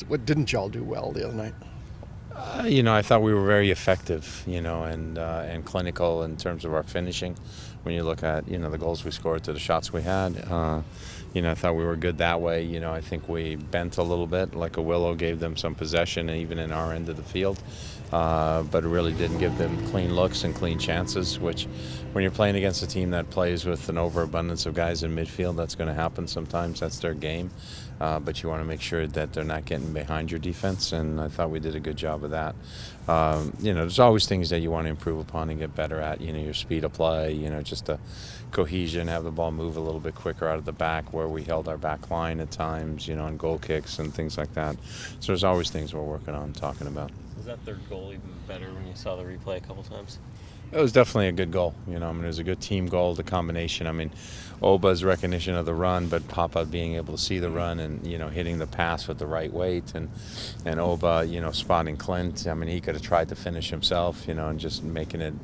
What didn't y'all do well the other night? I thought we were very effective, and clinical in terms of our finishing. When you look at, the goals we scored to the shots we had, I thought we were good that way. I think we bent a little bit, like a willow, gave them some possession, even in our end of the field, but it really didn't give them clean looks and clean chances, which when you're playing against a team that plays with an overabundance of guys in midfield, that's going to happen sometimes. That's their game. But you want to make sure that they're not getting behind your defense, and I thought we did a good job of that. There's always things that you want to improve upon and get better at, your speed of play, just the cohesion, have the ball move a little bit quicker out of the back where we held our back line at times, on goal kicks and things like that. So there's always things we're working on, talking about. Was that third goal even better when you saw the replay a couple times? It was definitely a good goal. It was a good team goal, the combination. Oba's recognition of the run, but Papa being able to see the run and, hitting the pass with the right weight. And Oba, spotting Clint. He could have tried to finish himself, and just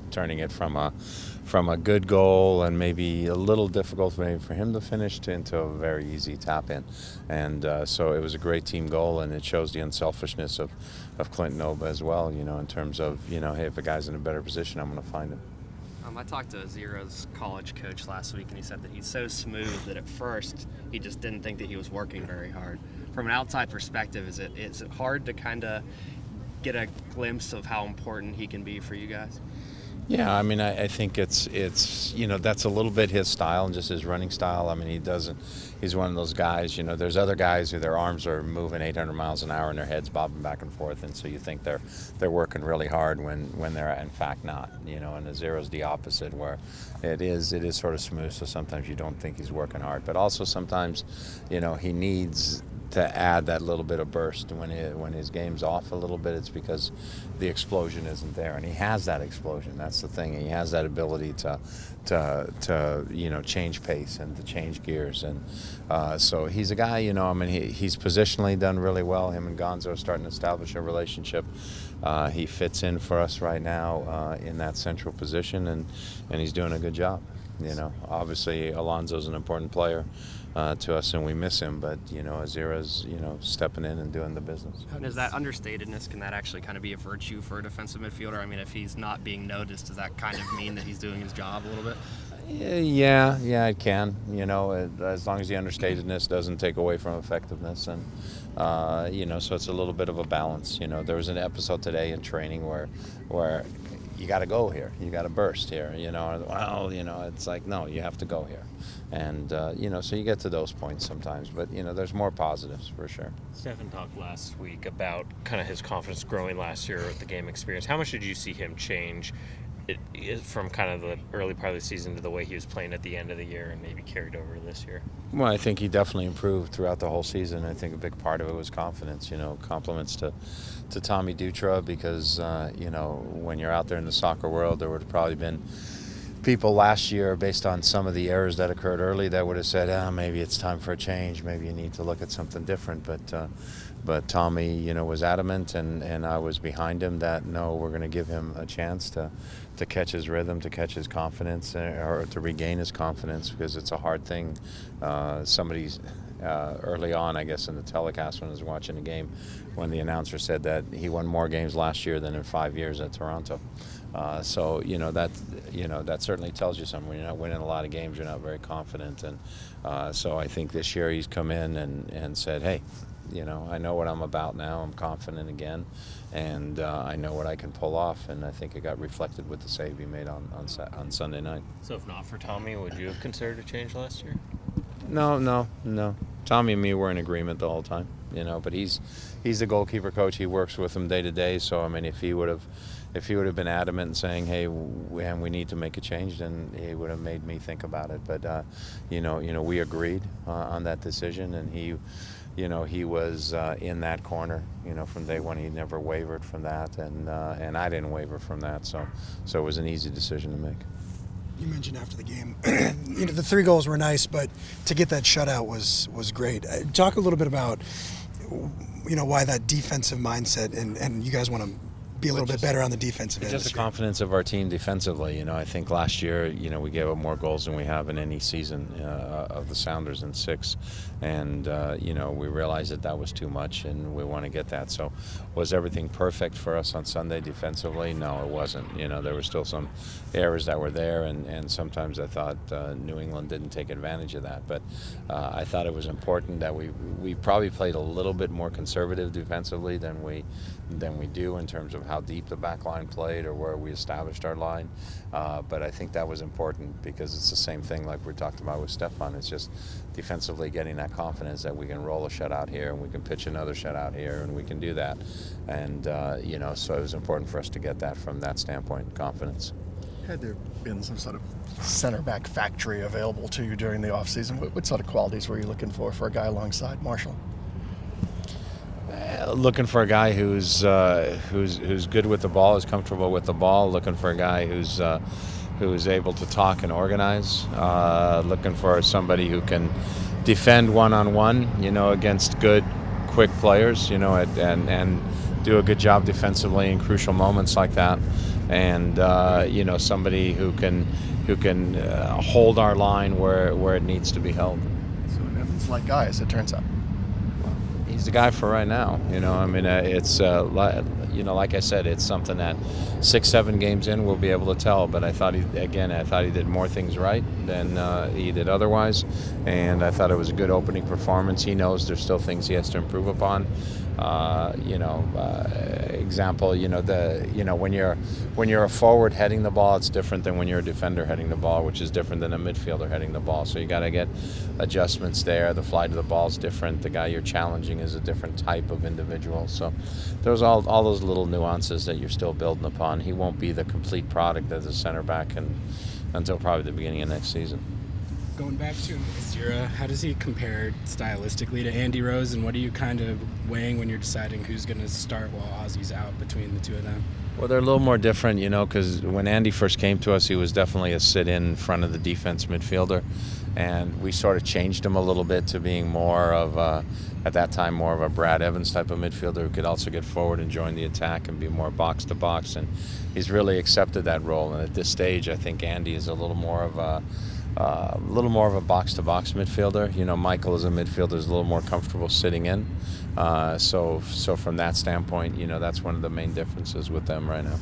turning it from a good goal and maybe a little difficult maybe for him to finish into a very easy tap in. And so it was a great team goal, and it shows the unselfishness of Clint and Oba as well, in terms of, hey, if a guy's in a better position, I'm going to find him. I talked to Azira's college coach last week, and he said that he's so smooth that at first he just didn't think that he was working very hard. From an outside perspective, is it hard to kind of get a glimpse of how important he can be for you guys? Yeah, I think it's that's a little bit his style and just his running style. He's one of those guys, there's other guys who their arms are moving 800 miles an hour and their head's bobbing back and forth, and so you think they're working really hard when they're in fact not, and Azira's the opposite, where it is sort of smooth, so sometimes you don't think he's working hard, but also sometimes, he needs to add that little bit of burst when his game's off a little bit. It's because the explosion isn't there, and he has that explosion. That's the thing. He has that ability to change pace and to change gears, and so he's a guy. He's positionally done really well. Him and Gonzo are starting to establish a relationship. He fits in for us right now in that central position, and he's doing a good job. Obviously Alonso's an important player to us, and we miss him. But Azira's stepping in and doing the business. And is that understatedness? Can that actually kind of be a virtue for a defensive midfielder? If he's not being noticed, does that kind of mean that he's doing his job a little bit? Yeah, it can. As long as the understatedness doesn't take away from effectiveness, and so it's a little bit of a balance. There was an episode today in training where you got to go here, you got to burst here. It's like, no, you have to go here. And, so you get to those points sometimes, but, there's more positives for sure. Stefan talked last week about kind of his confidence growing last year with the game experience. How much did you see him change from kind of the early part of the season to the way he was playing at the end of the year and maybe carried over this year? Well, I think he definitely improved throughout the whole season. I think a big part of it was confidence, compliments to Tommy Dutra, because, when you're out there in the soccer world, there would have probably been people last year, based on some of the errors that occurred early, that would have said, maybe it's time for a change, maybe you need to look at something different. But Tommy, was adamant, and I was behind him that, no, we're going to give him a chance to catch his rhythm, to catch his confidence, or to regain his confidence, because it's a hard thing. Somebody's early on, I guess, in the telecast when I was watching the game, when the announcer said that he won more games last year than in 5 years at Toronto. So that certainly tells you something. When you're not winning a lot of games, you're not very confident. And so I think this year he's come in and said, hey, I know what I'm about now. I'm confident again, and I know what I can pull off. And I think it got reflected with the save he made on Sunday night. So if not for Tommy, would you have considered a change last year? No. Tommy and me were in agreement the whole time, but he's the goalkeeper coach. He works with him day to day. So if he would have been adamant and saying, hey, we need to make a change, then he would have made me think about it. But we agreed on that decision, and he was in that corner, from day one. He never wavered from that, and I didn't waver from that. So it was an easy decision to make. You mentioned after the game, the 3 goals were nice, but to get that shutout was great. Talk a little bit about, why that defensive mindset, and you guys want to be a little bit better on the defensive end. Just the confidence of our team defensively. I think last year, we gave up more goals than we have in any season of the Sounders in 6. And, we realized that was too much, and we want to get that. So was everything perfect for us on Sunday defensively? No, it wasn't. There were still some errors that were there, and sometimes I thought New England didn't take advantage of that. But I thought it was important that we probably played a little bit more conservative defensively than we do in terms of how deep the back line played or where we established our line. But I think that was important because it's the same thing like we talked about with Stefan. It's just defensively getting that confidence that we can roll a shutout here and we can pitch another shutout here and we can do that. And, so it was important for us to get that from that standpoint, confidence. Had there been some sort of center back factory available to you during the offseason, what sort of qualities were you looking for a guy alongside Marshall? Looking for a guy who's good with the ball, is comfortable with the ball. Looking for a guy who's able to talk and organize. Looking for somebody who can defend one-on-one, against good, quick players, and do a good job defensively in crucial moments like that. And somebody who can hold our line where it needs to be held. So an Evans-like guy, as it turns out. He's the guy for right now. It's like I said, it's something that 6-7 games in we'll be able to tell. But I thought he did more things right than he did otherwise, and I thought it was a good opening performance. He knows there's still things he has to improve upon. Example, when you're a forward heading the ball, it's different than when you're a defender heading the ball, which is different than a midfielder heading the ball. So you got to get adjustments there. The flight of the ball is different. The guy you're challenging is a different type of individual. So there's all those little nuances that you're still building upon. He won't be the complete product as a center back until probably the beginning of next season. Going back to Azira, how does he compare stylistically to Andy Rose, and what are you kind of weighing when you're deciding who's going to start while Ozzy's out between the two of them? Well, they're a little more different, because when Andy first came to us, he was definitely a sit-in front of the defense midfielder, and we sort of changed him a little bit to being more of at that time, more of a Brad Evans type of midfielder who could also get forward and join the attack and be more box-to-box, and he's really accepted that role. And at this stage, I think Andy is a little more of a box-to-box midfielder. Micheal as a midfielder is a little more comfortable sitting in. So from that standpoint, that's one of the main differences with them right now.